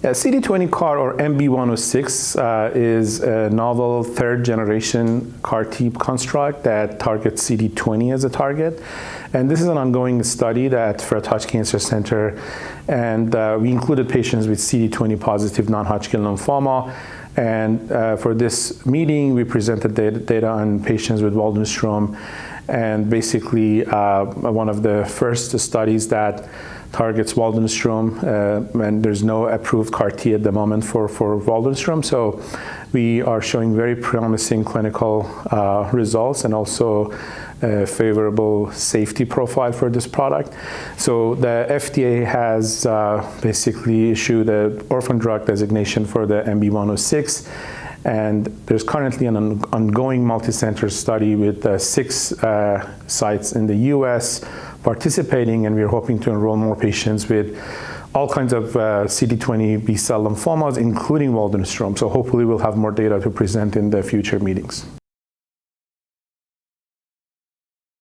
Yeah, CD20 CAR, or MB106, is a novel third-generation CAR-T construct that targets CD20 as a target. And this is an ongoing study at Fred Hutch Cancer Center. And we included patients with CD20 positive non-Hodgkin lymphoma. And for this meeting, we presented data on patients with Waldenström. And basically, one of the first studies that targets Waldenström, and there's no approved CAR-T at the moment for Waldenström. So we are showing very promising clinical results and also a favorable safety profile for this product. So the FDA has basically issued an orphan drug designation for the MB106. And there's currently an ongoing multi-center study with 6 sites in the US participating, and we're hoping to enroll more patients with all kinds of CD20 B-cell lymphomas, including Waldenström. So hopefully we'll have more data to present in the future meetings.